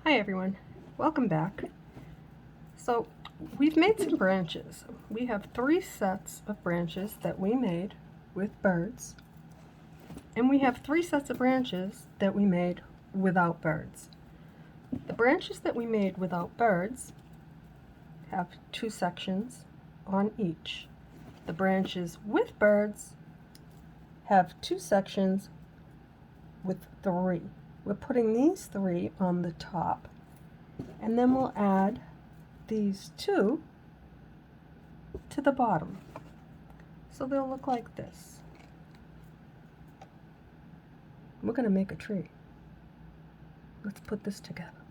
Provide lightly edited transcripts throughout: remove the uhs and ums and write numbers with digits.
Hi everyone, welcome back. So we've made some branches. We have 3 sets of branches that we made with birds, and we have 3 sets of branches that we made without birds. The branches that we made without birds have 2 sections on each. The branches with birds have 2 sections with 3. We're putting these 3 on the top, and then we'll add these 2 to the bottom. So they'll look like this. We're going to make a tree. Let's put this together.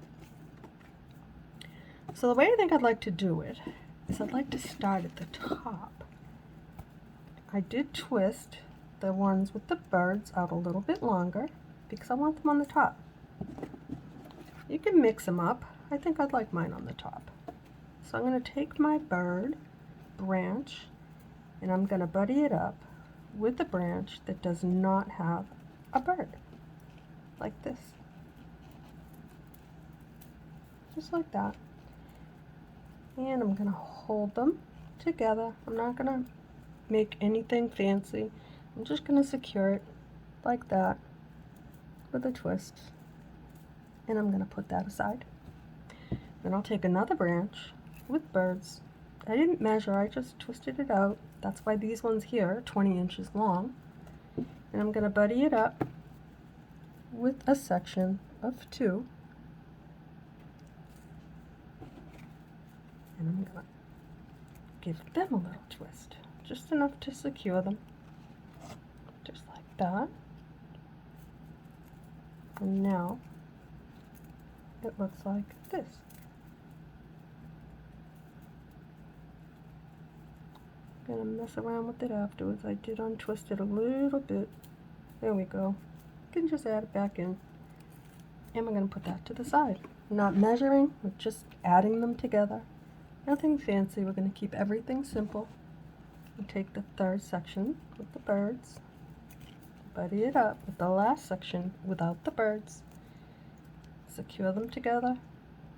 So the way I think I'd like to do it is I'd like to start at the top. I did twist the ones with the birds out a little bit longer because I want them on the top. You can mix them up. I think I'd like mine on the top. So I'm going to take my bird branch and I'm going to buddy it up with a branch that does not have a bird, like this. Just like that. And I'm going to hold them together. I'm not going to make anything fancy. I'm just going to secure it like that with a twist. And I'm going to put that aside. Then I'll take another branch with birds. I didn't measure, I just twisted it out. That's why these ones here are 20 inches long. And I'm going to buddy it up with a section of 2. And I'm going to give them a little twist, just enough to secure them, just like that. And now it looks like this. I'm going to mess around with it afterwards. I did untwist it a little bit. There we go. You can just add it back in. And we're going to put that to the side. We're not measuring, we're just adding them together. Nothing fancy, we're going to keep everything simple. And take the third section with the birds, buddy it up with the last section without the birds. Secure them together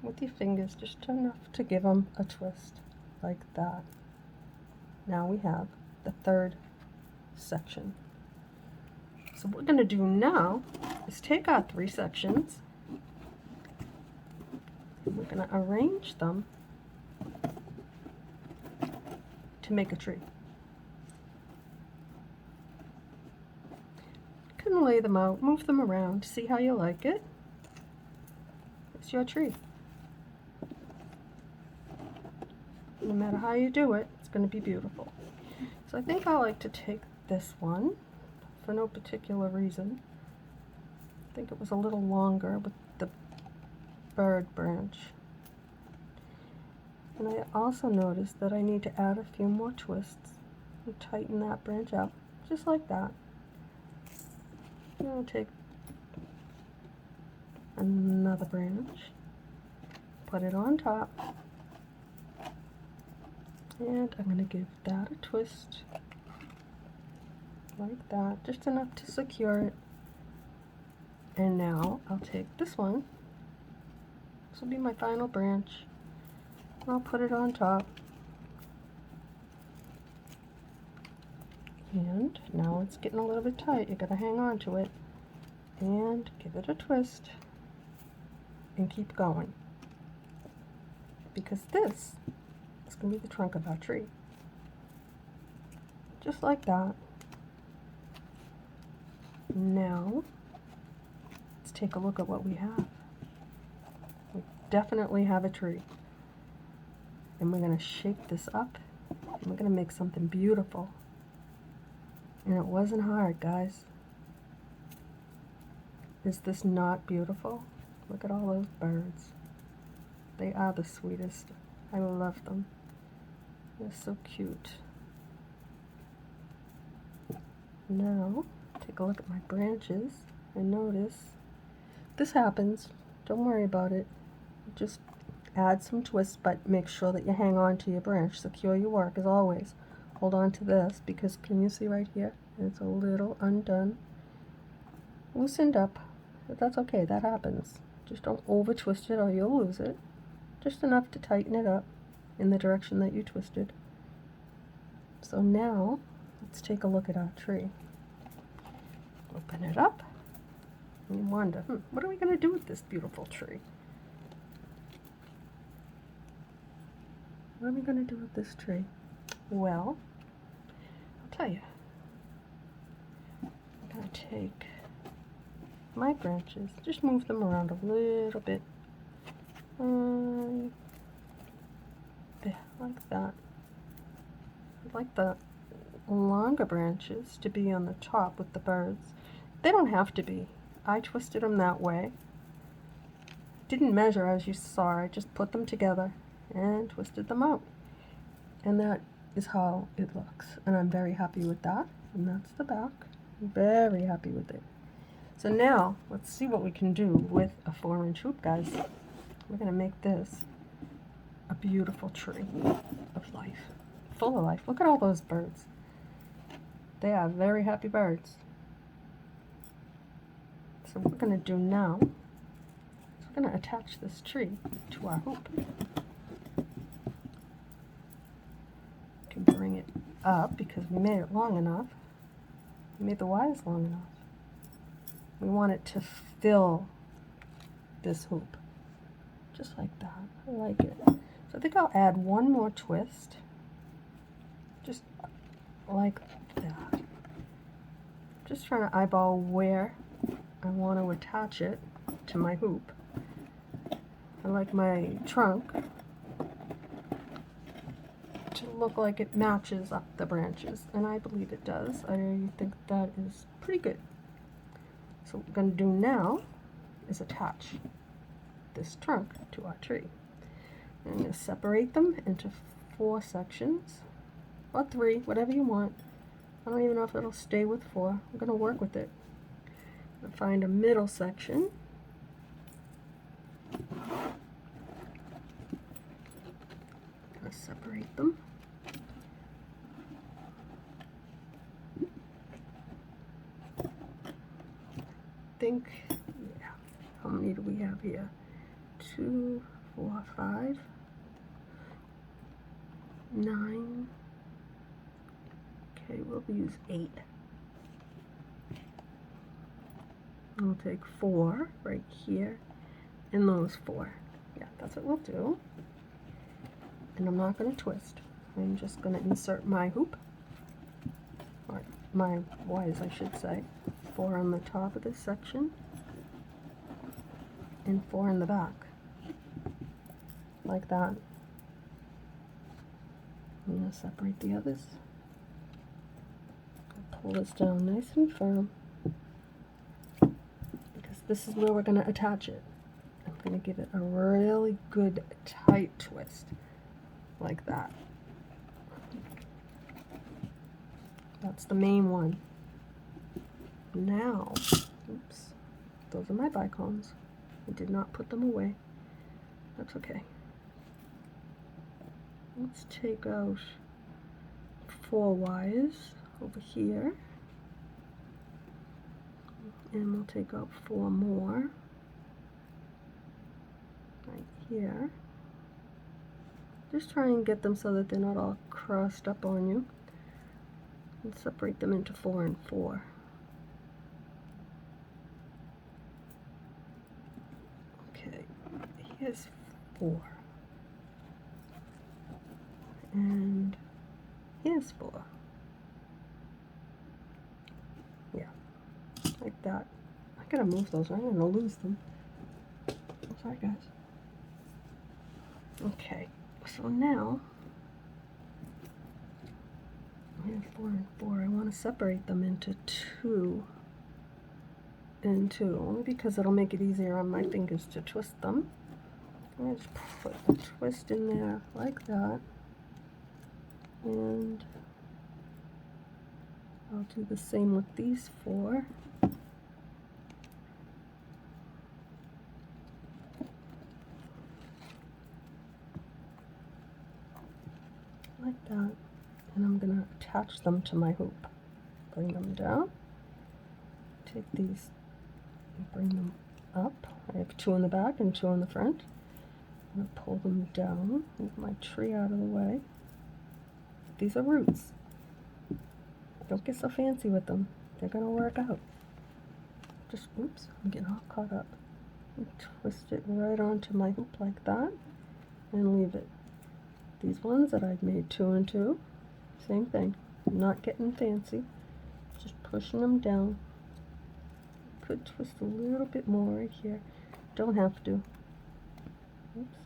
with your fingers, just enough to give them a twist, like that. Now we have the third section. So what we're going to do now is take our 3 sections, and we're going to arrange them to make a tree. You can lay them out, move them around, see how you like it. It's your tree. No matter how you do it, it's going to be beautiful. So I think I like to take this one for no particular reason. I think it was a little longer with the bird branch. And I also noticed that I need to add a few more twists and tighten that branch up, just like that. And I'll take another branch, put it on top, and I'm going to give that a twist, like that, just enough to secure it. And now I'll take this one, this will be my final branch, and I'll put it on top. And now it's getting a little bit tight, you gotta hang on to it, and give it a twist, and keep going. Because this is going to be the trunk of our tree. Just like that. Now, let's take a look at what we have. We definitely have a tree. And we're going to shape this up, and we're going to make something beautiful. And it wasn't hard, guys. Is this not beautiful? Look at all those birds. They are the sweetest. I love them. They're so cute. Now, take a look at my branches and notice this happens. Don't worry about it. Just add some twists, but make sure that you hang on to your branch. Secure your work as always. Hold on to this because can you see right here? It's a little undone. Loosened up. but that's okay, that happens. Just don't over twist it or you'll lose it. Just enough to tighten it up in the direction that you twisted. So now, let's take a look at our tree. Open it up, and you wonder, what are we going to do with this beautiful tree? What are we going to do with this tree? Well, I'll tell you. I'm going to take my branches, just move them around a little bit. There, like that. I'd like the longer branches to be on the top with the birds. They don't have to be. I twisted them that way. Didn't measure as you saw, I just put them together and twisted them out. And that is how it looks. And I'm very happy with that. And that's the back. I'm very happy with it. So now, let's see what we can do with a 4-inch hoop, guys. We're going to make this a beautiful tree of life. Full of life. Look at all those birds. They are very happy birds. So what we're going to do now is we're going to attach this tree to our hoop. You can bring it up because we made it long enough. We made the wires long enough. We want it to fill this hoop. Just like that. I like it. So I think I'll add one more twist. Just like that. Just trying to eyeball where I want to attach it to my hoop. I like my trunk to look like it matches up the branches, and I believe it does. I think that is pretty good. So what we're going to do now is attach this trunk to our tree. I'm going to separate them into 4 sections, or 3, whatever you want. I don't even know if it'll stay with 4. I'm going to work with it. I'm going to find a middle section. I'm going to separate them. Think, yeah, how many do we have here? 2, 4, 5, 9. Okay, we'll use 8. We'll take 4 right here and those 4. Yeah, that's what we'll do. And I'm not going to twist. I'm just going to insert my hoop, or my wires I should say. 4 on the top of this section and 4 in the back, like that. I'm going to separate the others. Pull this down nice and firm because this is where we're going to attach it. I'm going to give it a really good tight twist, like that. That's the main one. Now, oops, those are my bicones. I did not put them away. That's okay. Let's take out 4 wires over here. And we'll take out 4 more right here. Just try and get them so that they're not all crossed up on you. And separate them into 4 and 4. Here's 4. And here's 4. Yeah, like that. I gotta move those, I'm gonna lose them. I'm sorry, guys. Okay, so now I have 4 and 4. I want to separate them into 2 and 2, only because it'll make it easier on my fingers to twist them. I'm going to just put a twist in there like that, and I'll do the same with these 4. Like that, and I'm going to attach them to my hoop. Bring them down, take these and bring them up. I have 2 in the back and 2 in the front. I'm going to pull them down, move my tree out of the way. These are roots. Don't get so fancy with them. They're going to work out. Just, oops, I'm getting all caught up. And twist it right onto my hoop like that and leave it. These ones that I've made 2 and 2, same thing. Not getting fancy, just pushing them down. Could twist a little bit more right here. Don't have to. Oops.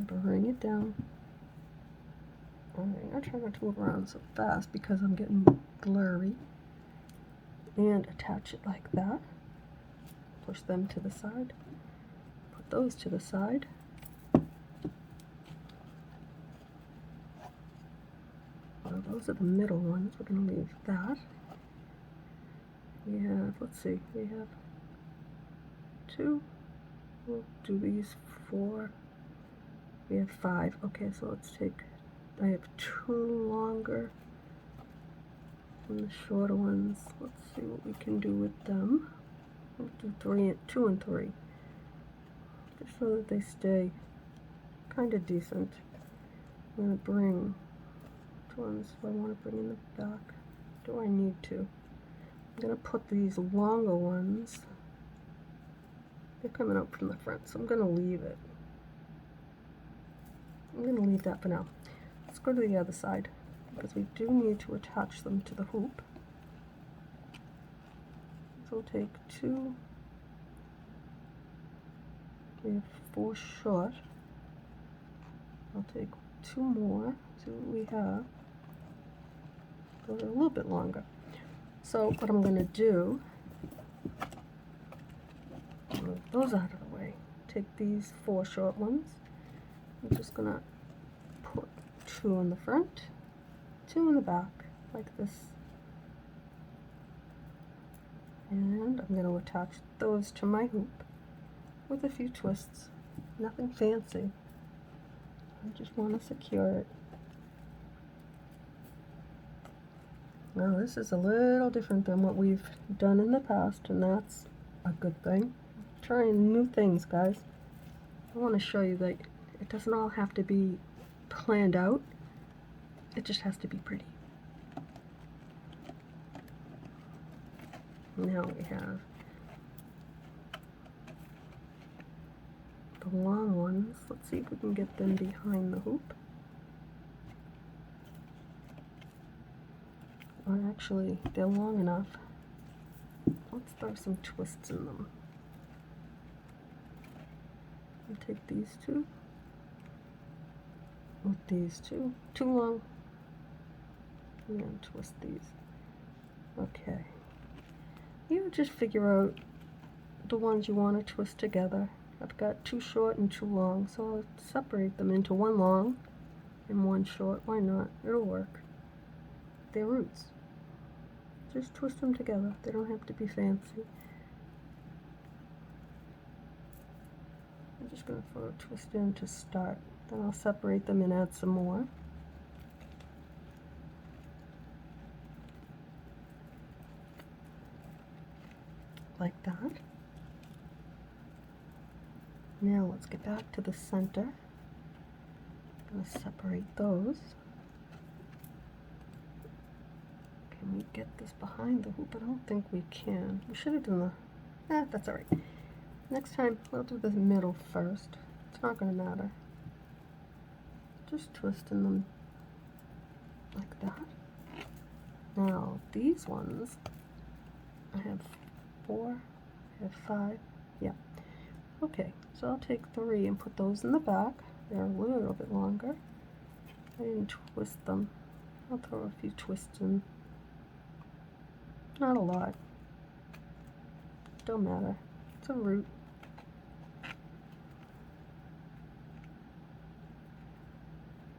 Bring it down. Alright, I try not to move around so fast because I'm getting blurry. And attach it like that. Push them to the side. Put those to the side. Well, those are the middle ones. We're going to leave that. We have, let's see, we have 2. We'll do these 4. We have 5. Okay, so let's take, I have 2 longer and the shorter ones. Let's see what we can do with them. We'll do 2 and 3, just so that they stay kind of decent. I'm going to bring, which ones do I want to bring in the back? Do I need to? I'm going to put these longer ones. They're coming out from the front, so I'm going to leave it. I'm going to leave that for now. Let's go to the other side, because we do need to attach them to the hoop. So we'll take 2. We have 4 short. I'll take 2 more. See what we have. Go a little bit longer. So what I'm going to do, move those out of the way. Take these 4 short ones. I'm just going to put 2 in the front, 2 in the back, like this. And I'm going to attach those to my hoop with a few twists. Nothing fancy. I just want to secure it. Now this is a little different than what we've done in the past, and that's a good thing. Trying new things, guys. I want to show you that it doesn't all have to be planned out. It just has to be pretty. Now we have the long ones. Let's see if we can get them behind the hoop. Or actually, they're long enough. Let's throw some twists in them. I'll take these 2 with these 2. Too long. I'm going to twist these. Okay. You just figure out the ones you want to twist together. I've got 2 short and 2 long, so I'll separate them into 1 long and 1 short. Why not? It'll work. They're roots. Just twist them together. They don't have to be fancy. I'm just going to throw a twist in to start. Then I'll separate them and add some more. Like that. Now let's get back to the center. I'm going to separate those. Can we get this behind the hoop? I don't think we can. We should have done the... that's alright. Next time, we'll do the middle first. It's not going to matter. Just twisting them like that. Now, these ones, I have 4, I have 5, yeah. Okay, so I'll take 3 and put those in the back. They're a little bit longer. I didn't twist them. I'll throw a few twists in. Not a lot. Don't matter. It's a root.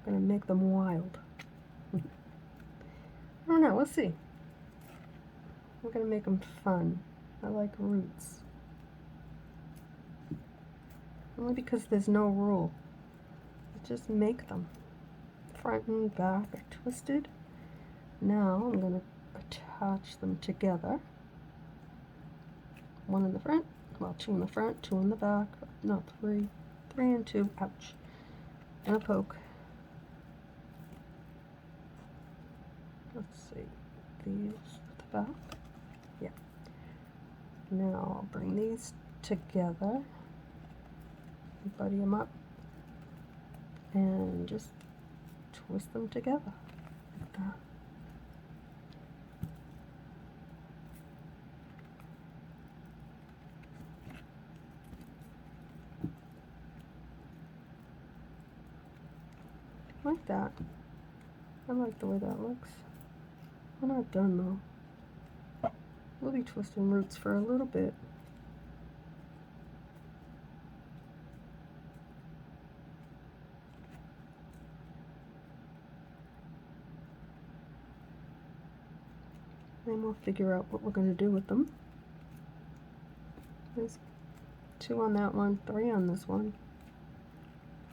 I'm gonna make them wild. I don't know, we'll see. We're gonna make them fun. I like roots. Only because there's no rule. Just make them. Front and back are twisted. Now I'm gonna attach them together. 1 in the front, well, 2 in the front, 2 in the back, no, 3 and 2, ouch, and a poke. Let's see, these at the back, yeah. Now I'll bring these together, buddy them up, and just twist them together like that. Like that. I like the way that looks. We're not done though. We'll be twisting roots for a little bit. Then we'll figure out what we're going to do with them. There's 2 on that one, 3 on this one.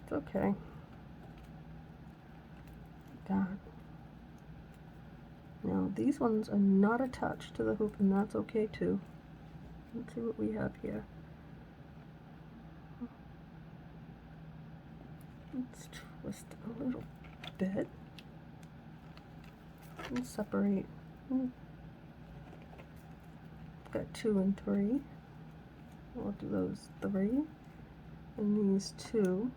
It's okay. That. Now these ones are not attached to the hoop, and that's okay too. Let's see what we have here. Let's twist a little bit and separate. Got 2 and 3. We'll do those 3 and these 2.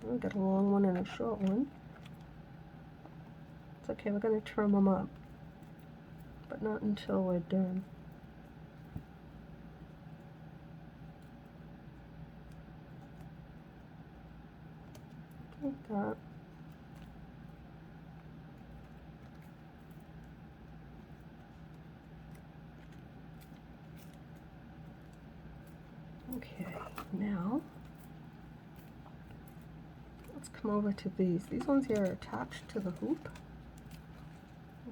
We got a long one and a short one. It's okay, we're going to trim them up, but not until we're done. Like that. Okay, now let's come over to these. These ones here are attached to the hoop.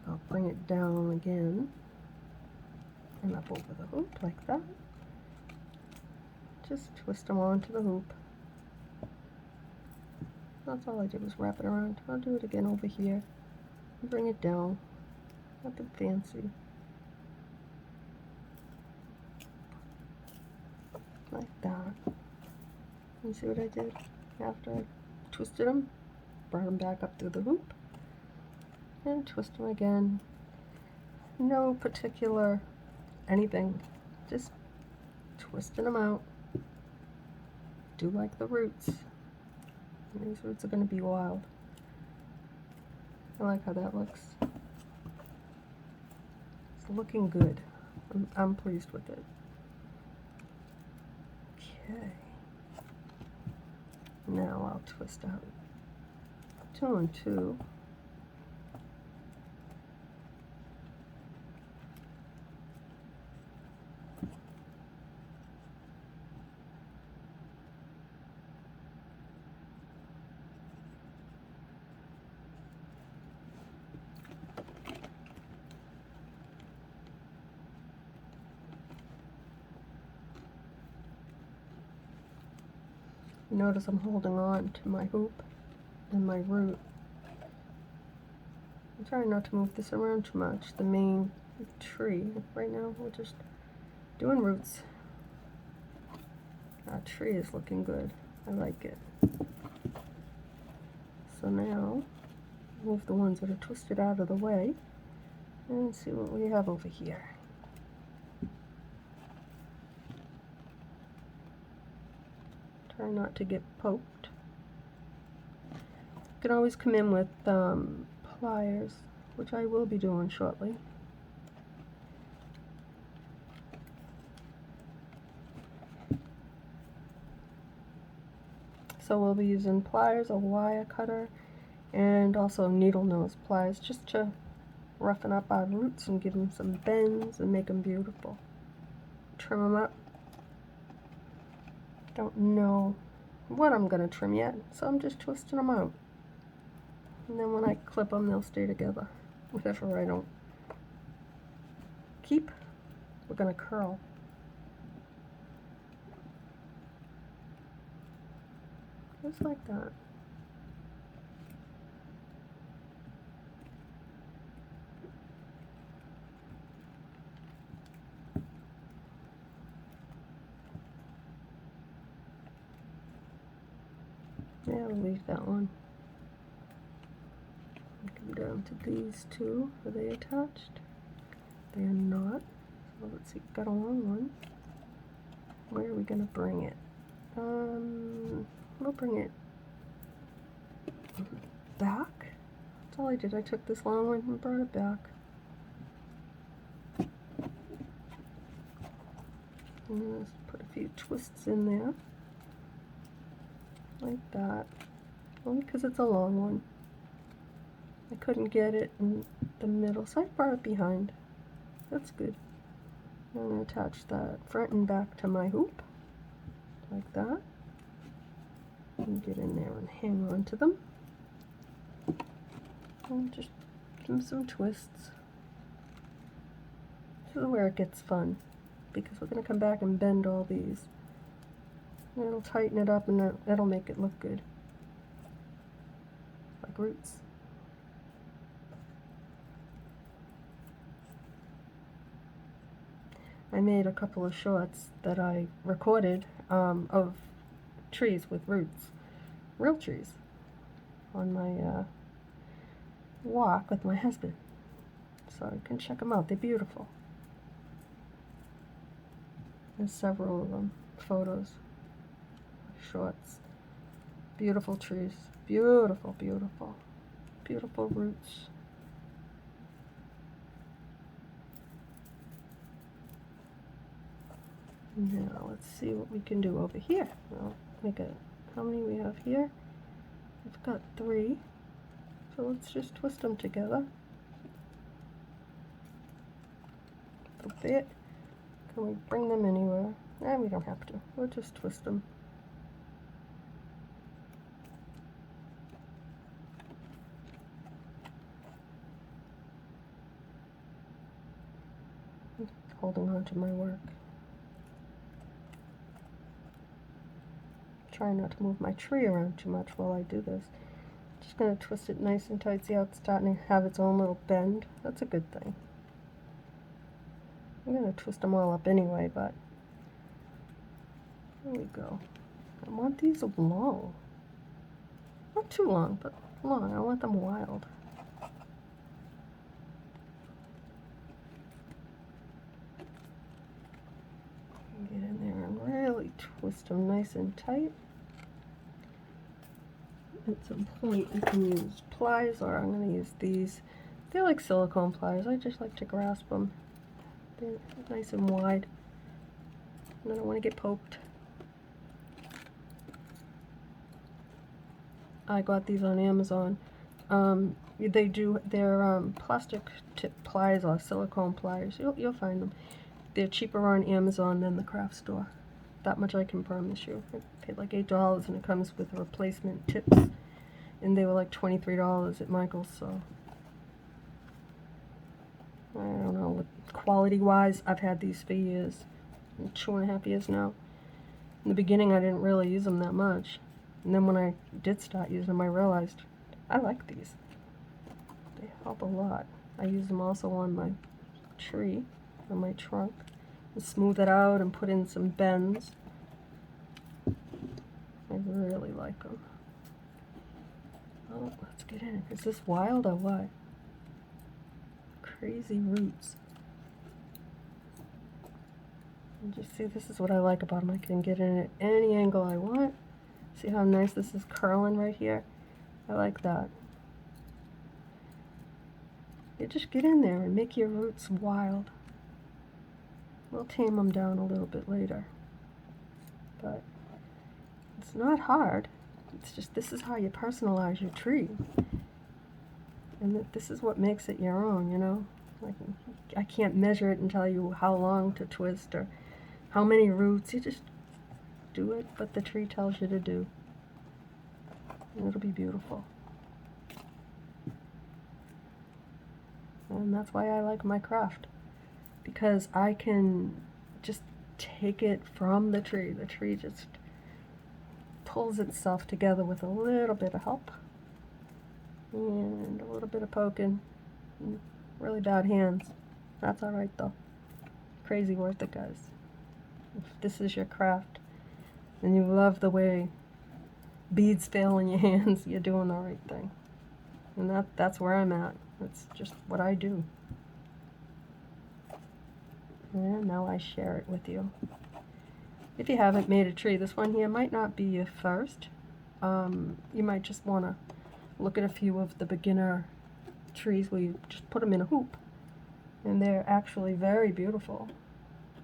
I'll bring it down again and up over the hoop like that. Just twist them onto the hoop. That's all I did was wrap it around. I'll do it again over here and bring it down. Nothing fancy. Like that. You see what I did? After I twisted them, brought them back up through the hoop, and twist them again. No particular anything, just twisting them out. Do like the roots. These roots are going to be wild. I like how that looks. It's looking good. I'm pleased with it. Okay. Now I'll twist out 2 and 2. Notice I'm holding on to my hoop and my root. I'm trying not to move this around too much. The main tree, right now we're just doing roots. That tree is looking good. I like it. So now, move the ones that are twisted out of the way and see what we have over here. Try not to get poked. You can always come in with pliers, which I will be doing shortly. So we'll be using pliers, a wire cutter, and also needle nose pliers, just to roughen up our roots and give them some bends and make them beautiful. Trim them up. Don't know what I'm going to trim yet, so I'm just twisting them out. And then when I clip them, they'll stay together. Whatever I don't keep, we're going to curl. Just like that. Yeah, I'll leave that one. Come down to these two. Are they attached? They are not. So let's see, got a long one. Where are we gonna bring it? We'll bring it back. That's all I did. I took this long one and brought it back. And let's put a few twists in there. Like that. Only because it's a long one. I couldn't get it in the middle, so I brought it behind. That's good. I'm going to attach that front and back to my hoop. Like that. And get in there and hang on to them. And just give them some twists. This is where it gets fun, because we're going to come back and bend all these. And it'll tighten it up and it'll make it look good. Like roots. I made a couple of shorts that I recorded of trees with roots, real trees, on my walk with my husband. So you can check them out. They're beautiful. There's several of them, photos, shorts. Beautiful trees. Beautiful, beautiful. Beautiful roots. Now let's see what we can do over here. Well, how many we have here? We've got 3. So let's just twist them together. A bit. Can we bring them anywhere? We don't have to. We'll just twist them. Holding on to my work. Trying not to move my tree around too much while I do this. Just going to twist it nice and tight. See how it's starting to have its own little bend? That's a good thing. I'm going to twist them all up anyway, but there we go. I want these long. Not too long, but long. I want them wild. Get in there and really twist them nice and tight. At some point you can use pliers, or I'm going to use these. They're like silicone pliers. I just like to grasp them. They're nice and wide. And I don't want to get poked. I got these on Amazon. They're plastic tip pliers or silicone pliers. You'll find them. They're cheaper on Amazon than the craft store. That much I can promise you. I paid like $8 and it comes with replacement tips. And they were like $23 at Michael's, so I don't know. Quality wise, I've had these for years. 2.5 years now. In the beginning I didn't really use them that much. And then when I did start using them, I realized I like these. They help a lot. I use them also on my tree, on my trunk. And smooth it out and put in some bends. I really like them. Oh, let's get in. Is this wild or what? Crazy roots. And just see, this is what I like about them. I can get in at any angle I want. See how nice this is curling right here? I like that. You just get in there and make your roots wild. We'll tame them down a little bit later. But it's not hard. It's just, this is how you personalize your tree. And this is what makes it your own, you know? Like, I can't measure it and tell you how long to twist or how many roots. You just do it what the tree tells you to do. And it'll be beautiful. And that's why I like my craft. Because I can just take it from the tree. The tree just pulls itself together with a little bit of help and a little bit of poking and really bad hands. That's alright though. Crazy worth it, guys. If this is your craft and you love the way beads fail in your hands, you're doing the right thing. And that's where I'm at. That's just what I do. And now I share it with you. If you haven't made a tree, this one here might not be your first. You might just want to look at a few of the beginner trees where you just put them in a hoop. And they're actually very beautiful.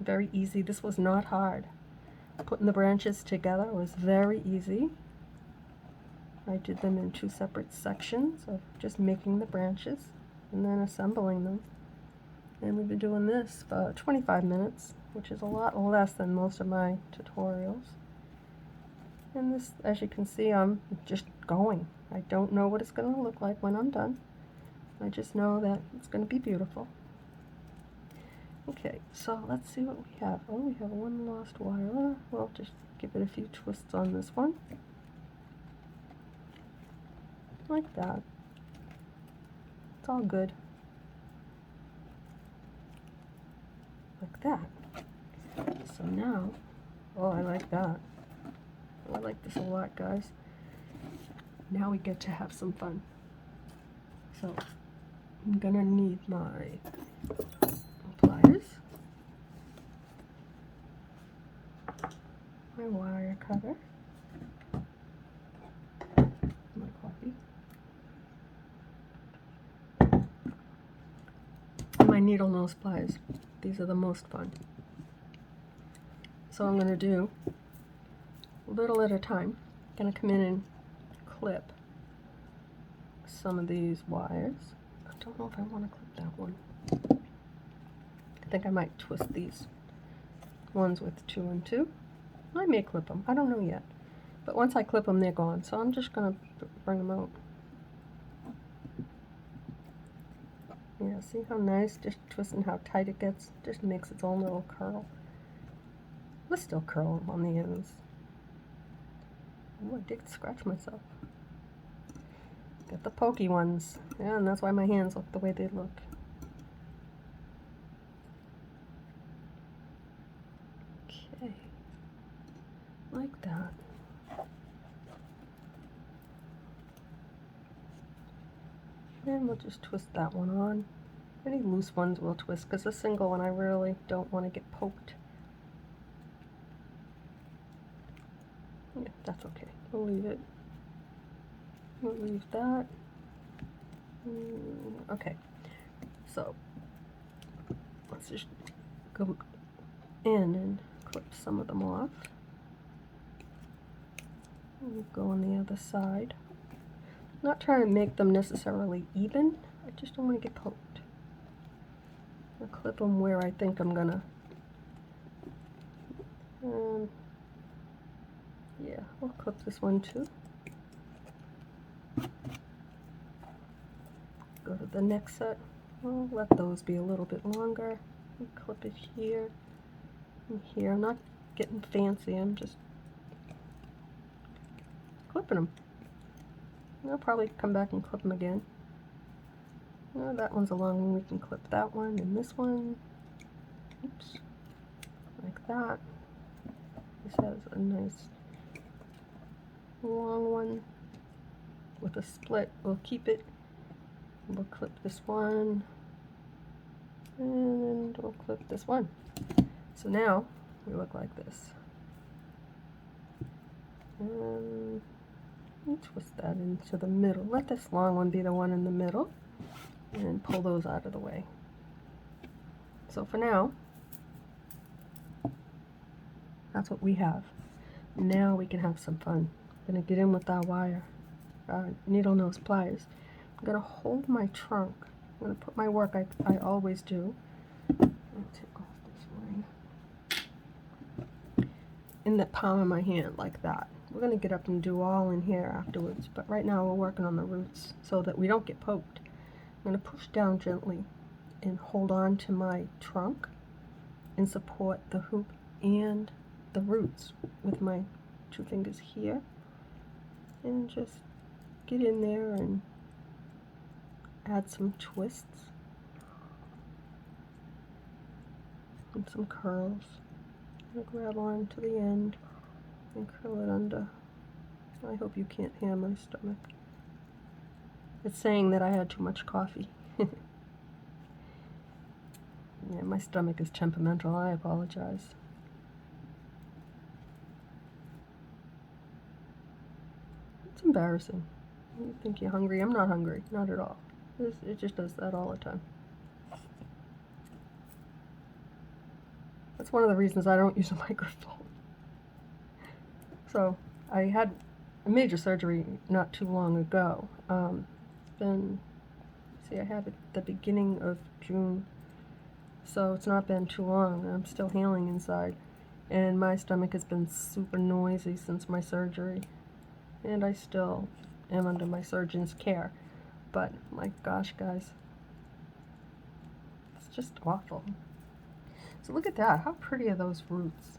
Very easy. This was not hard. Putting the branches together was very easy. I did them in 2 separate sections of just making the branches and then assembling them. And we've been doing this for 25 minutes, which is a lot less than most of my tutorials. And this, as you can see, I'm just going. I don't know what it's going to look like when I'm done. I just know that it's going to be beautiful. Okay, so let's see what we have. Oh, we have one lost wire. We'll just give it a few twists on this one. Like that. It's all good. Like that. So now, oh, I like that. I like this a lot, guys. Now we get to have some fun. So I'm gonna need my pliers, my wire cutter, my coffee, and my needle nose pliers. These are the most fun. So I'm gonna do a little at a time. I'm gonna come in and clip some of these wires. I don't know if I want to clip that one. I think I might twist these ones with 2 and 2. I may clip them. I don't know yet. But once I clip them, they're gone. So I'm just going to bring them out. Yeah, see how nice? Just twisting how tight it gets. Just makes its own little curl. Let's still curl them on the ends. Oh, I did scratch myself. Got the pokey ones. Yeah, and that's why my hands look the way they look. Okay. Like that. And we'll just twist that one on. Any loose ones we'll twist, because the single one I really don't want to get poked. Yeah, that's okay. We'll leave it. We'll leave that. Okay, so let's just go in and clip some of them off. We'll go on the other side. Not trying to make them necessarily even. I just don't want to get poked. I'll clip them where I think I'm gonna. Yeah, I'll clip this one too. Go to the next set. I'll let those be a little bit longer. And clip it here and here. I'm not getting fancy. I'm just clipping them. I'll probably come back and clip them again. Oh, that one's a long one. We can clip that one and this one. Oops. Like that. This has a nice long one with a split. We'll keep it. We'll clip this one. And we'll clip this one. So now we look like this. And twist that into the middle. Let this long one be the one in the middle. And pull those out of the way. So for now, that's what we have. Now we can have some fun. I'm going to get in with our wire, needle nose pliers. I'm going to hold my trunk. I'm going to put my work, I always do. I'll take off this ring. In the palm of my hand, like that. We're going to get up and do all in here afterwards, but right now we're working on the roots so that we don't get poked. I'm going to push down gently and hold on to my trunk and support the hoop and the roots with my 2 fingers here, and just get in there and add some twists and some curls. I'm going to grab on to the end and curl it under I hope you can't hear my stomach. It's saying that I had too much coffee. Yeah, my stomach is temperamental. I apologize. It's embarrassing. You think you're hungry. I'm not hungry. Not at all. It just does that all the time. That's one of the reasons I don't use a microphone. So, I had a major surgery not too long ago. I had it at the beginning of June. So it's not been too long. I'm still healing inside. And my stomach has been super noisy since my surgery. And I still am under my surgeon's care. But my gosh, guys, it's just awful. So look at that. How pretty are those roots?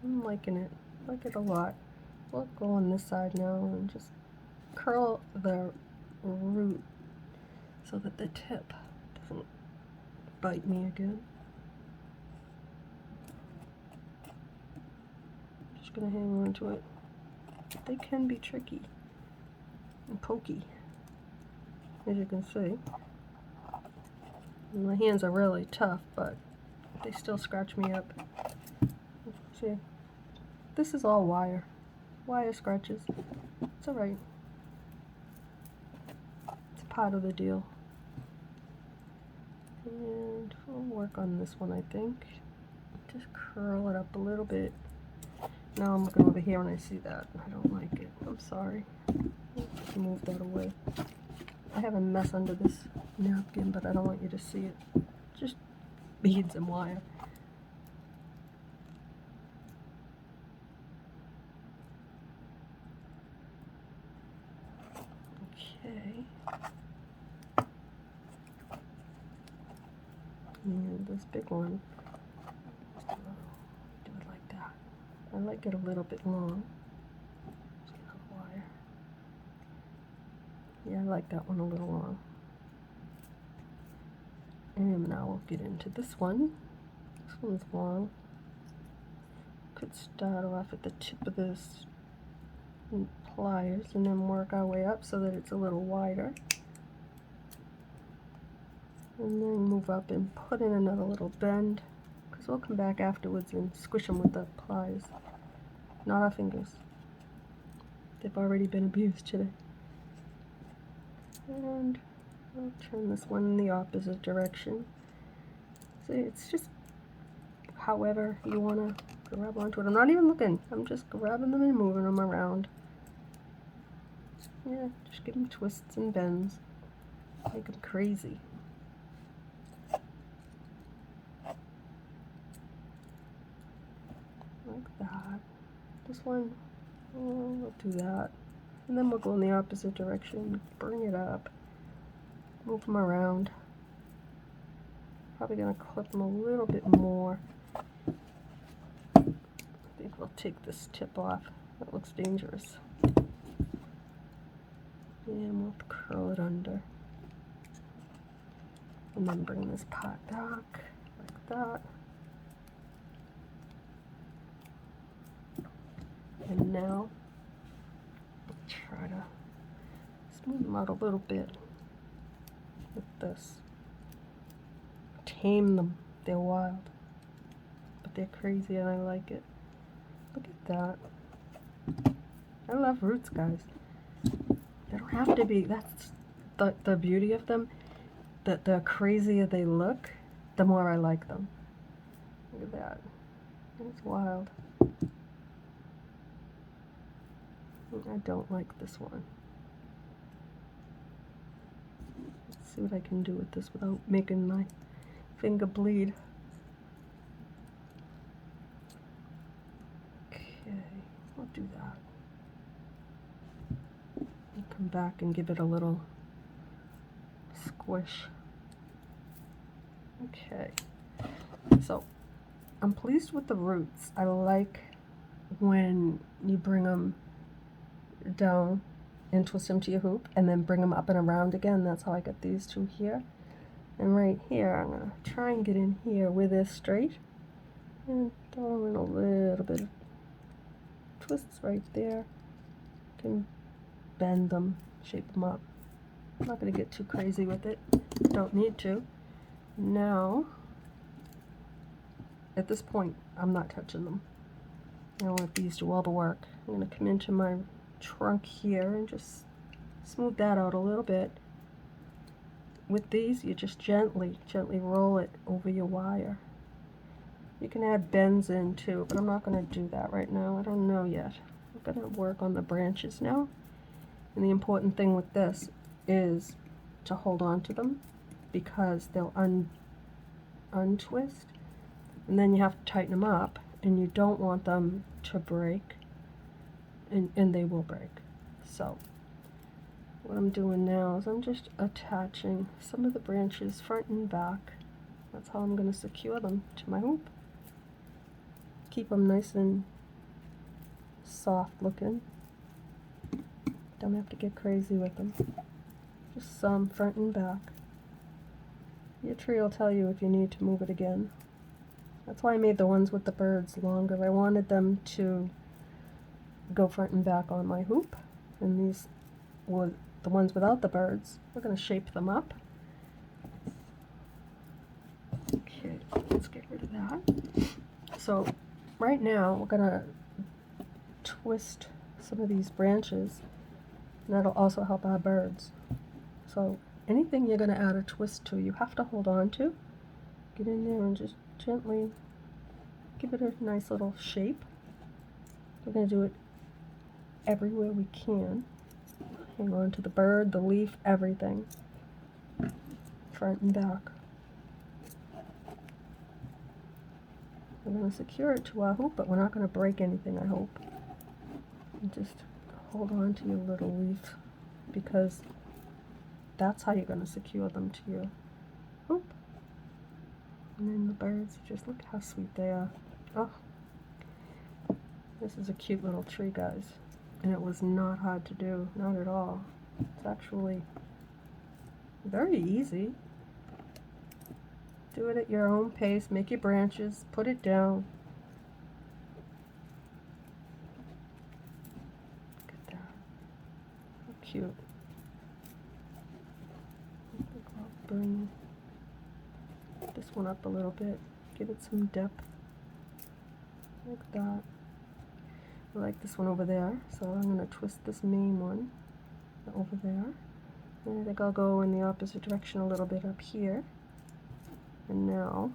I'm liking it. I like it a lot. We'll go on this side now and just curl the root so that the tip doesn't bite me again. Just gonna hang on to it. They can be tricky and pokey, as you can see. And my hands are really tough, but they still scratch me up. See, this is all wire scratches. It's alright. It's part of the deal. And we'll work on this one, I think. Just curl it up a little bit. Now I'm looking over here and I see that. I don't like it. I'm sorry. Just move that away. I have a mess under this napkin, but I don't want you to see it. Just beads and wire. Okay. And this big one, do it like that. I like it a little bit long. Just another wire. Yeah, I like that one a little long. And now we'll get into this one. This one's long. Could start off at the tip of this pliers and then work our way up so that it's a little wider. And then move up and put in another little bend, because we'll come back afterwards and squish them with the pliers, not our fingers. They've already been abused today. And I'll turn this one in the opposite direction. See, it's just however you want to grab onto it. I'm not even looking. I'm just grabbing them and moving them around. Yeah, just give them twists and bends. Make them crazy. Like that. This one, we'll do that. And then we'll go in the opposite direction. Bring it up. Move them around. Probably going to clip them a little bit more. I think we'll take this tip off. That looks dangerous. And we'll curl it under. And then bring this part back like that. And now, try to smooth them out a little bit with this. Tame them. They're wild. But they're crazy and I like it. Look at that. I love roots, guys. They don't have to be. That's the beauty of them. The crazier they look, the more I like them. Look at that. It's wild. I don't like this one. Let's see what I can do with this without making my finger bleed. Okay, I'll do that. And come back and give it a little squish. Okay, so I'm pleased with the roots. I like when you bring them down and twist them to your hoop and then bring them up and around again. That's how I got these two here. And right here, I'm going to try and get in here with this straight and throw in a little bit of twists right there. can bend them, shape them up. I'm not going to get too crazy with it. Don't need to. Now, at this point, I'm not touching them. I let these do all the work. I'm going to come into my trunk here and just smooth that out a little bit. With these, you just gently roll it over your wire. You can add bends in too, but I'm not going to do that right now. I don't know yet. I'm going to work on the branches now. And the important thing with this is to hold on to them because they'll untwist. And then you have to tighten them up, and you don't want them to break, and they will break. So what I'm doing now is I'm just attaching some of the branches front and back. That's how I'm going to secure them to my hoop. Keep them nice and soft looking. Don't have to get crazy with them. Just some front and back. Your tree will tell you if you need to move it again. That's why I made the ones with the birds longer. I wanted them to go front and back on my hoop. And these were the ones without the birds. We're going to shape them up. Okay, let's get rid of that. So right now we're going to twist some of these branches, and that'll also help our birds. So anything you're going to add a twist to, you have to hold on to. Get in there and just gently give it a nice little shape. We're going to do it everywhere we can. Hang on to the bird, the leaf, everything. Front and back. We're going to secure it to our hoop, but we're not going to break anything, I hope. And just hold on to your little leaf, because that's how you're going to secure them to your hoop. And then the birds, just look how sweet they are. Oh, this is a cute little tree, guys. And it was not hard to do, not at all. It's actually very easy. Do it at your own pace, make your branches, put it down. Look at that. How cute. I'll bring this one up a little bit, give it some depth. Like that. I like this one over there, so I'm going to twist this main one over there. And I think I'll go in the opposite direction a little bit up here. And now,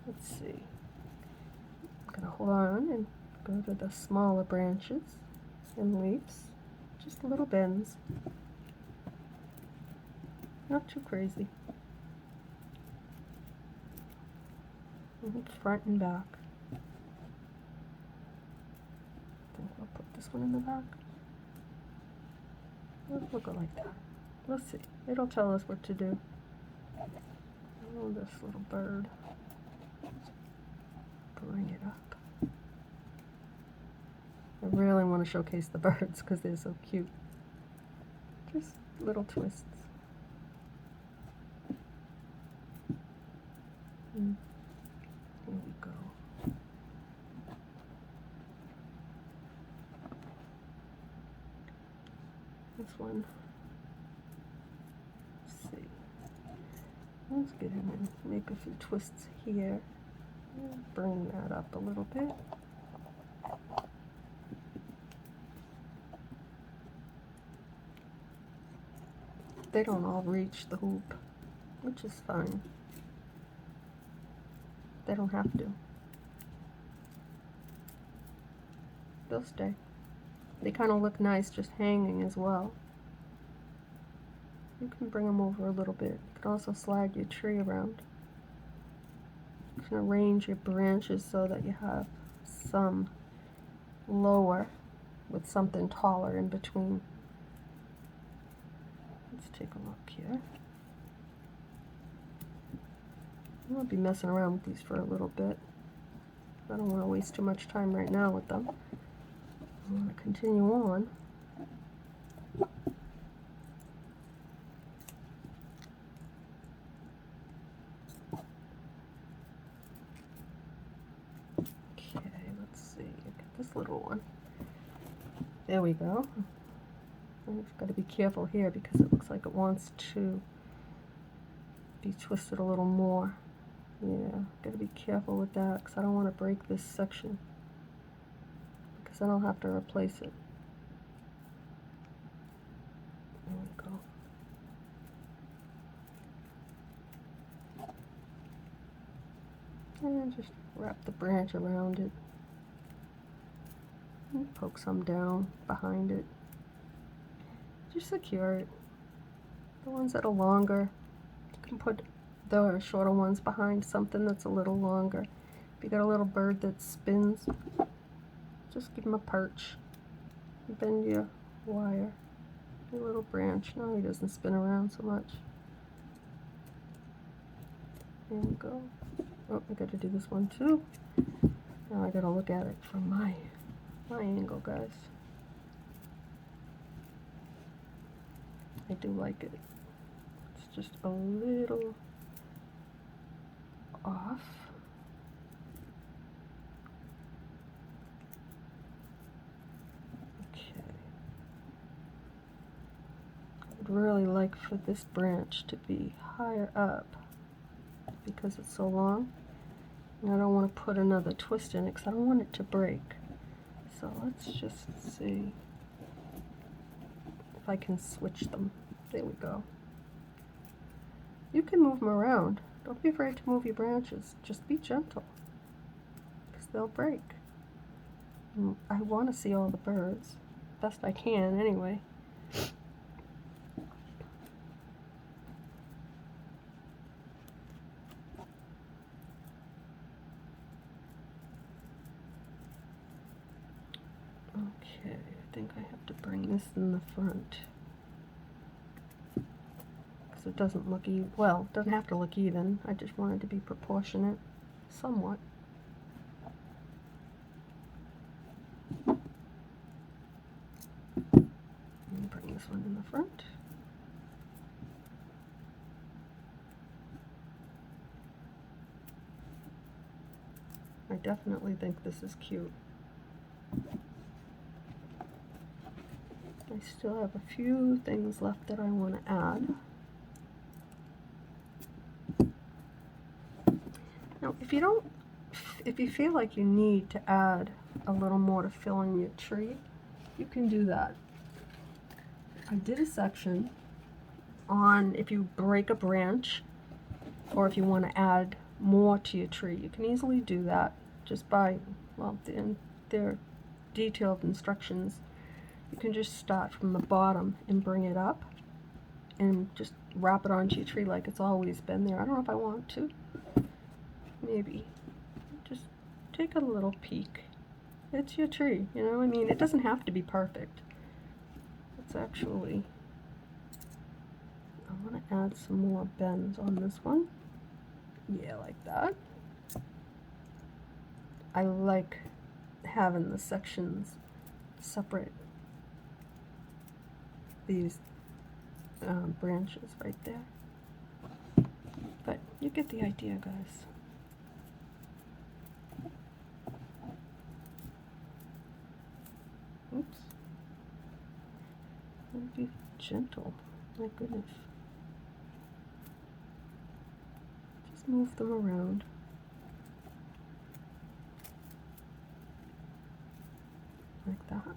let's see. I'm going to hold on and go to the smaller branches and leaves. Just little bends. Not too crazy. And front and back. I'll put this one in the back. We'll go like that. Let's see. It'll tell us what to do. Oh, this little bird. Bring it up. I really want to showcase the birds because they're so cute. Just little twists. Here we go. This one. Let's see. Let's get in and make a few twists here. Bring that up a little bit. They don't all reach the hoop, which is fine. They don't have to. They'll stay. They kind of look nice just hanging as well. You can bring them over a little bit. You can also slide your tree around. You can arrange your branches so that you have some lower with something taller in between. Let's take a look here. I'm going to be messing around with these for a little bit. I don't want to waste too much time right now with them. I want to continue on. Okay, let's see. Get this little one. There we go. I've got to be careful here because it looks like it wants to be twisted a little more. Yeah, got to be careful with that because I don't want to break this section, because then I'll have to replace it. There we go. And just wrap the branch around it. And poke some down behind it. Just secure it. The ones that are longer, you can put the shorter ones behind something that's a little longer. If you got a little bird that spins, just give him a perch. Bend your wire, your little branch. No, he doesn't spin around so much. There we go. Oh, I got to do this one too. Now I got to look at it from my angle, guys. I do like it. It's just a little off. Okay. I would really like for this branch to be higher up because it's so long. And I don't want to put another twist in it because I don't want it to break. So let's just see if I can switch them. There we go. You can move them around. Don't be afraid to move your branches. Just be gentle, because they'll break. I want to see all the birds, best I can anyway. Okay, I think I have to bring this in the front. It doesn't look even, well, it doesn't have to look even. I just want it to be proportionate, somewhat. Let me bring this one in the front. I definitely think this is cute. I still have a few things left that I want to add. Now, if you feel like you need to add a little more to fill in your tree, you can do that. I did a section on if you break a branch or if you want to add more to your tree. You can easily do that just by, well, their detailed instructions. You can just start from the bottom and bring it up and just wrap it onto your tree like it's always been there. I don't know if I want to. Maybe just take a little peek. It's your tree, you know. I mean, it doesn't have to be perfect. It's actually, I want to add some more bends on this one. Yeah, like that. I like having the sections separate these branches right there. But you get the idea, guys. Oops. Be gentle. My goodness. Just move them around. Like that.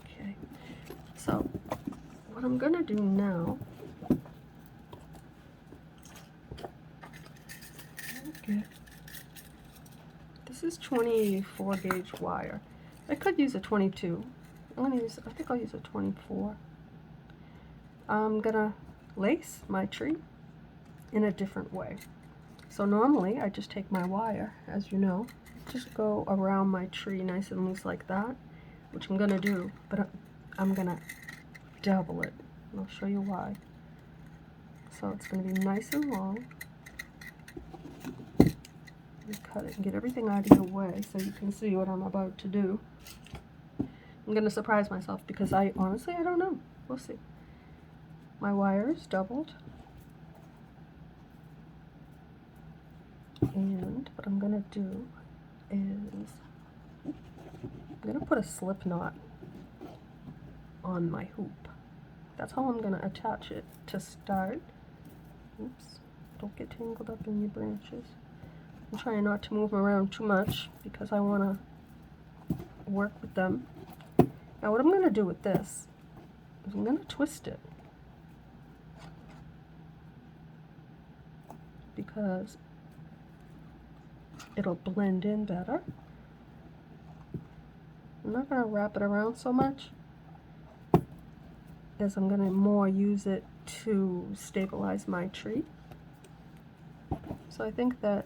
Okay. So, what I'm going to do now, this is 24 gauge wire. I could use a 22. I think I'll use a 24. I'm gonna lace my tree in a different way. So normally I just take my wire, as you know, just go around my tree nice and loose like that, which I'm gonna do, but I'm gonna double it, and I'll show you why. So it's gonna be nice and long. You cut it and get everything out of your way so you can see what I'm about to do. I'm going to surprise myself because honestly, I don't know. We'll see. My wire is doubled. And what I'm gonna do is I'm gonna put a slip knot on my hoop. That's how I'm gonna attach it to start. Oops, don't get tangled up in your branches. I'm trying not to move them around too much because I wanna work with them. Now what I'm gonna do with this is I'm gonna twist it because it'll blend in better. I'm not going to wrap it around so much as I'm going to more use it to stabilize my tree. So I think that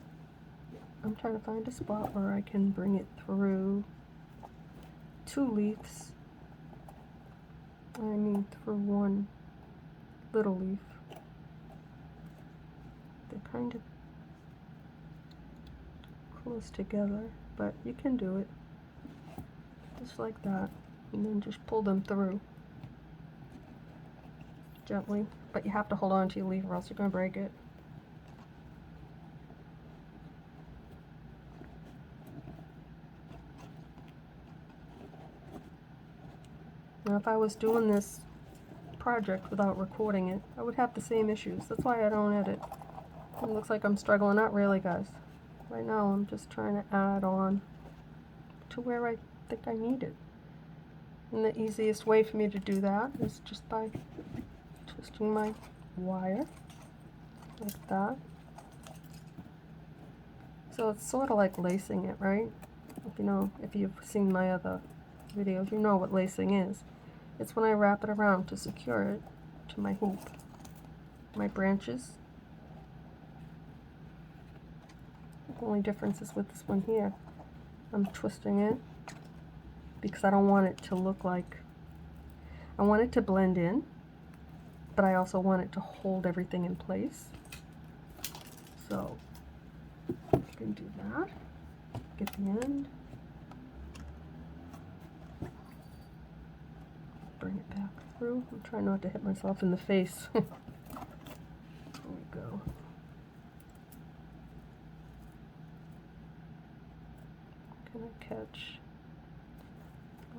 I'm trying to find a spot where I can bring it through 2 leaves. I mean through one little leaf. They're kind of close together, but you can do it just like that, and then just pull them through gently, but you have to hold on to your leaf or else you're going to break it. Now if I was doing this project without recording it, I would have the same issues. That's why I don't edit. It looks like I'm struggling. Not really, guys. Right now I'm just trying to add on to where I think I need it. And the easiest way for me to do that is just by twisting my wire like that. So it's sort of like lacing it, right? If you've seen my other videos, you know what lacing is. It's when I wrap it around to secure it to my hoop, my branches. The only difference is with this one here, I'm twisting it because I don't want it to look like, I want it to blend in, but I also want it to hold everything in place. So you can do that, get the end, bring it back through. I'm trying not to hit myself in the face. There we go. Can I catch?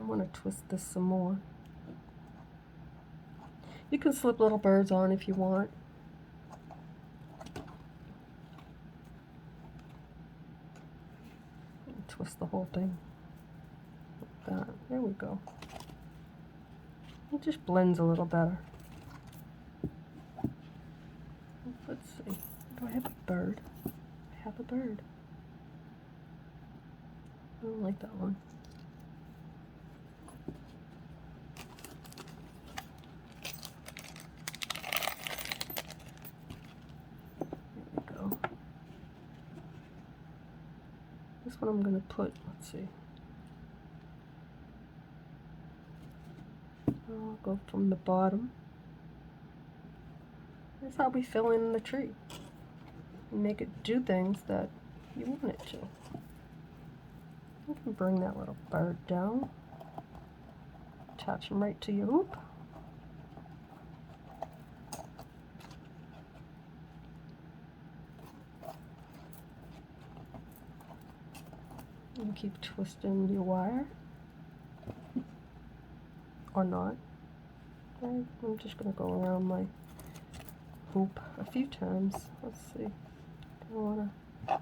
I want to twist this some more. You can slip little birds on if you want. Twist the whole thing like that. There we go. It just blends a little better. Let's see. Do I have a bird? I have a bird. I don't like that one. There we go. This one I'm going to put, let's see. I'll go from the bottom. That's how we fill in the tree. And make it do things that you want it to. You can bring that little bird down. Attach him right to your hoop. And keep twisting your wire. Or not. I'm just going to go around my hoop a few times. Let's see. I want to.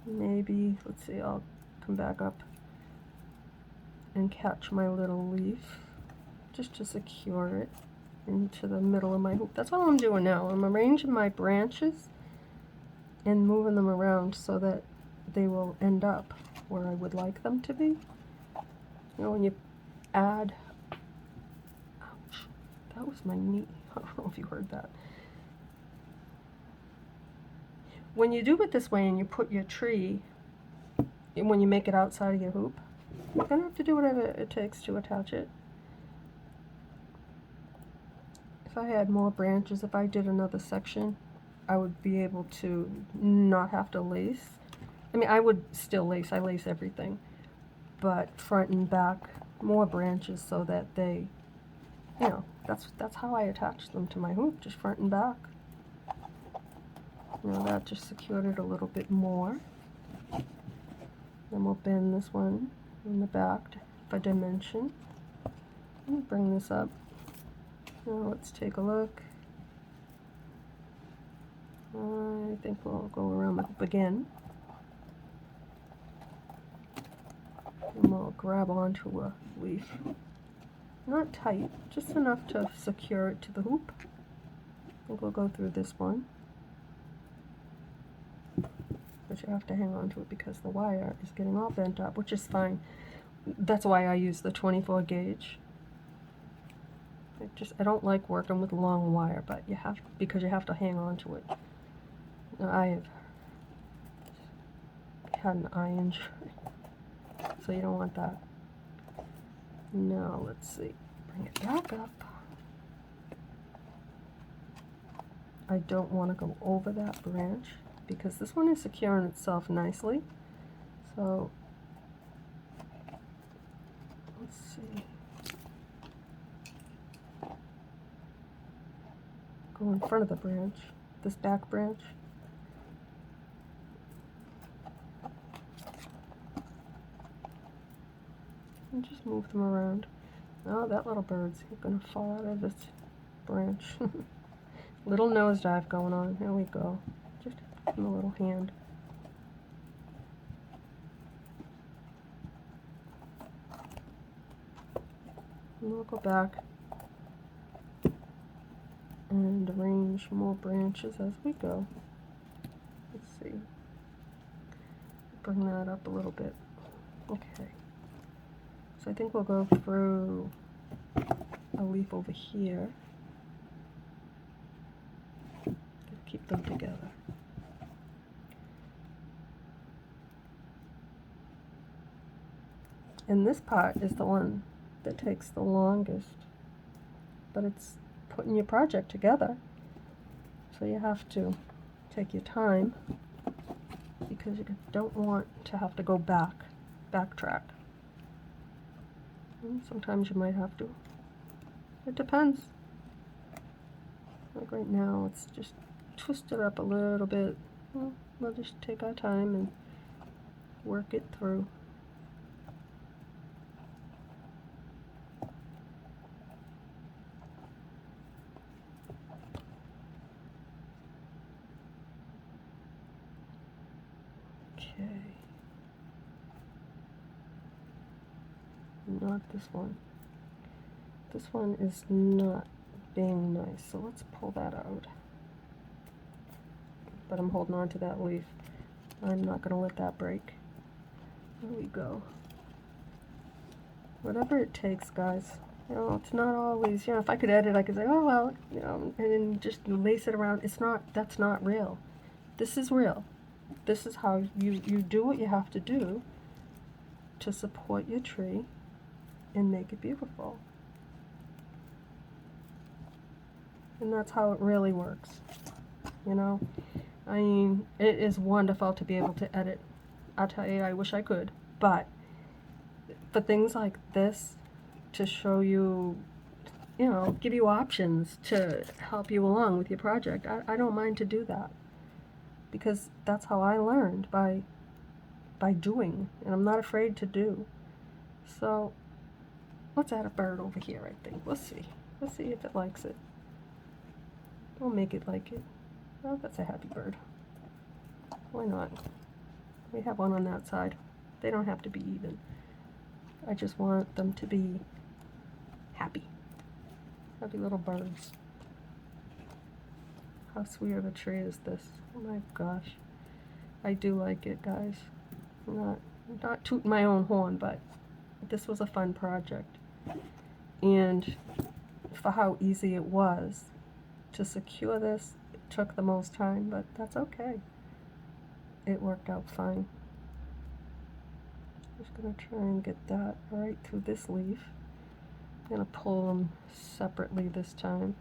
Maybe, let's see, I'll come back up and catch my little leaf just to secure it into the middle of my hoop. That's all I'm doing now. I'm arranging my branches and moving them around so that they will end up where I would like them to be. When you add, ouch, that was my knee. I don't know if you heard that. When you do it this way and you put your tree, when you make it outside of your hoop, you're going to have to do whatever it takes to attach it. If I had more branches, if I did another section, I would be able to not have to lace. I mean, I would still lace. I lace everything. But front and back, more branches so that they, that's how I attach them to my hoop, just front and back. Now that just secured it a little bit more. Then we'll bend this one in the back for dimension. Let me bring this up. Now let's take a look. I think we'll go around the hoop again. And we'll grab onto a leaf. Not tight, just enough to secure it to the hoop. I think we'll go through this one. But you have to hang on to it because the wire is getting all bent up, which is fine. That's why I use the 24 gauge. I don't like working with long wire, but you have, because you have to hang on to it. Now, I've had an eye injury, so you don't want that. Now let's see, bring it back up. I don't want to go over that branch because this one is securing itself nicely. So let's see. Go in front of the branch, this back branch. And just move them around. Oh, that little bird's gonna fall out of this branch. Little nosedive going on. Here we go. Just give him a little hand. And we'll go back and arrange more branches as we go. Let's see. Bring that up a little bit. Okay. So I think we'll go through a leaf over here. Keep them together. And this part is the one that takes the longest, but it's putting your project together. So you have to take your time because you don't want to have to go backtrack. And sometimes you might have to. It depends. Like right now, it's just twist it up a little bit. Well, we'll just take our time and work it through. Okay. Not this one. This one is not being nice, so let's pull that out. But I'm holding on to that leaf. I'm not going to let that break. There we go. Whatever it takes, guys. You know, it's not always, you know, if I could edit, I could say, oh, well, you know, and just lace it around. It's not, that's not real. This is real. This is how you do what you have to do to support your tree and make it beautiful. And that's how it really works, you know. I mean, it is wonderful to be able to edit. I'll tell you, I wish I could. But for things like this, to show you, you know, give you options to help you along with your project, I don't mind to do that. Because that's how I learned, by doing. And I'm not afraid to do. So, let's add a bird over here, I think. Let's see. Let's see if it likes it. We'll make it like it. Oh, that's a happy bird. Why not? We have one on that side. They don't have to be even. I just want them to be happy. Happy little birds. How sweet of a tree is this? Oh my gosh. I do like it, guys. I'm not tooting my own horn, but this was a fun project. And for how easy it was to secure this, took the most time, but that's okay. It worked out fine. Just gonna try and get that right through this leaf. I'm gonna pull them separately this time.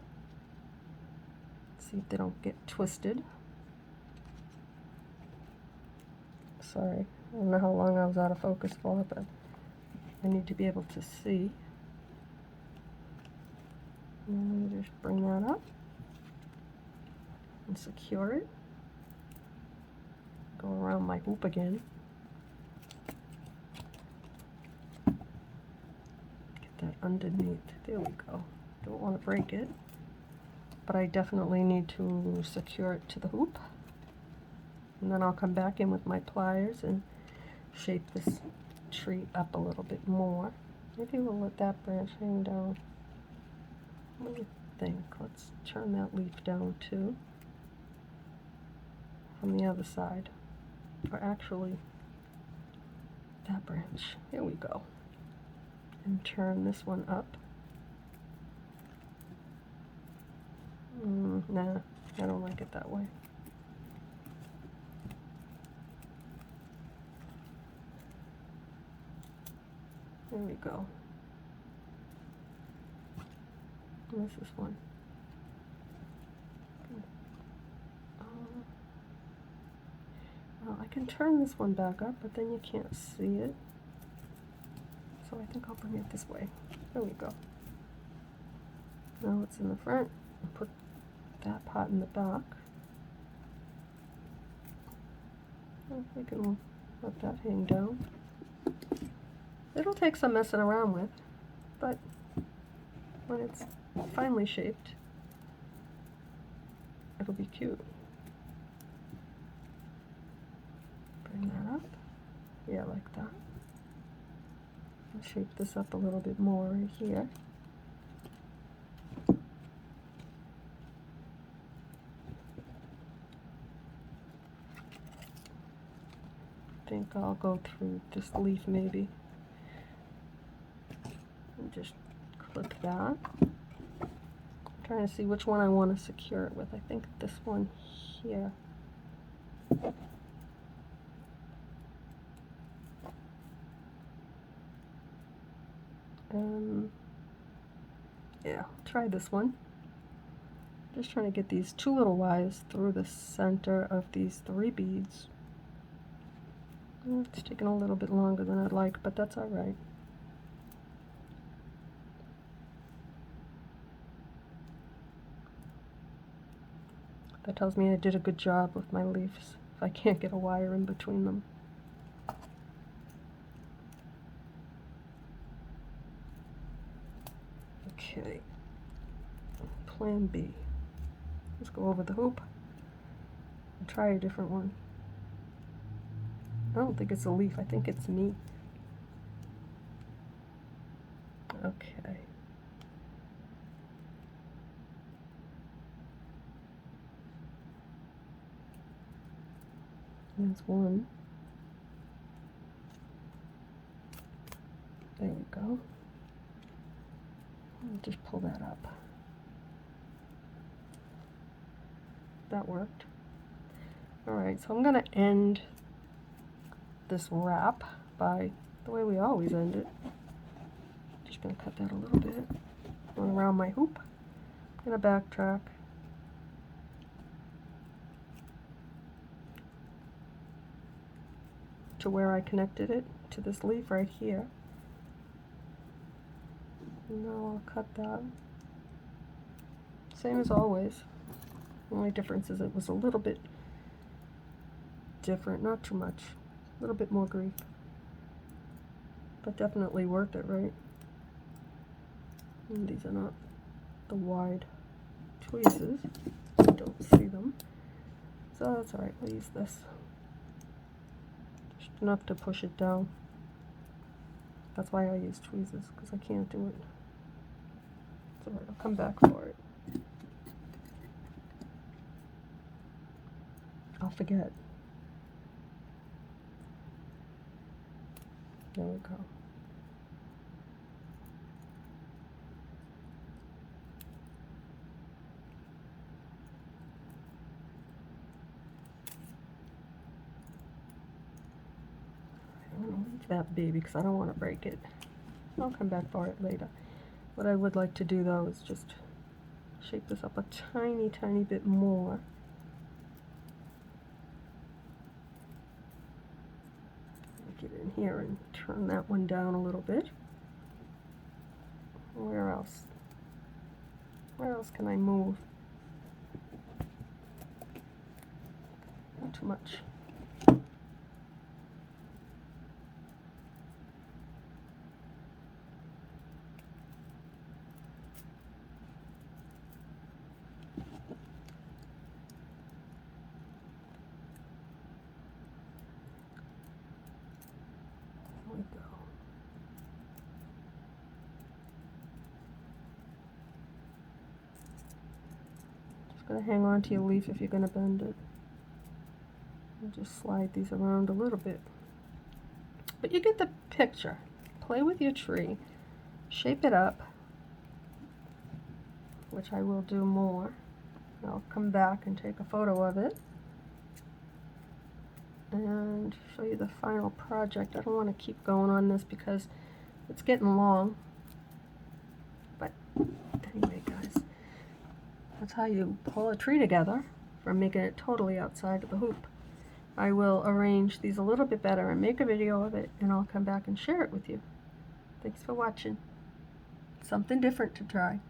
See if they don't get twisted. Sorry, I don't know how long I was out of focus for, but I need to be able to see. And just bring that up and secure it. Go around my hoop again. Get that underneath. There we go. Don't want to break it, but I definitely need to secure it to the hoop. And then I'll come back in with my pliers and shape this tree up a little bit more. Maybe we'll let that branch hang down. What do you think? Let's turn that leaf down too. From the other side. Or actually, that branch. Here we go. And turn this one up. Nah, I don't like it that way. There we go. Where's this one? Well, I can turn this one back up, but then you can't see it. So I think I'll bring it this way. There we go. Now it's in the front. I'll put that pot in the back. We can let that hang down. It'll take some messing around with, but when it's finely shaped, it'll be cute. Bring that up. Yeah, like that. I'll shape this up a little bit more right here. I think I'll go through this leaf maybe. And just clip that. I'm trying to see which one I want to secure it with. I think this one here. Yeah, try this one. Just trying to get these two little wires through the center of these 3 beads. It's taking a little bit longer than I'd like, but that's all right. That tells me I did a good job with my leaves, if I can't get a wire in between them. Okay, plan B. Let's go over the hoop and try a different one. I don't think it's a leaf, I think it's me. Okay. There's one. There we go. I'll just pull that up. That worked. Alright, so I'm going to end this wrap by the way we always end it. Just going to cut that a little bit. Going around my hoop. I'm going to backtrack. To where I connected it to this leaf right here. Now I'll cut that. Same as always. The only difference is it was a little bit different, not too much. A little bit more grief. But definitely worth it, right? And these are not the wide tweezers. I don't see them. So that's alright, we'll use this. Just enough to push it down. That's why I use tweezers, because I can't do it. It's alright, I'll come back for it. I'll forget. There we go. I'm going to leave that be because I don't want to break it. I'll come back for it later. What I would like to do though is just shape this up a tiny, tiny bit more. Get in here and turn that one down a little bit. Where else? Where else can I move? Not too much. Gotta hang on to your leaf if you're gonna bend it. And just slide these around a little bit. But you get the picture. Play with your tree. Shape it up, which I will do more. I'll come back and take a photo of it and show you the final project. I don't want to keep going on this because it's getting long. But anyway, guys, that's how you pull a tree together from making it totally outside of the hoop. I will arrange these a little bit better and make a video of it, and I'll come back and share it with you. Thanks for watching. Something different to try.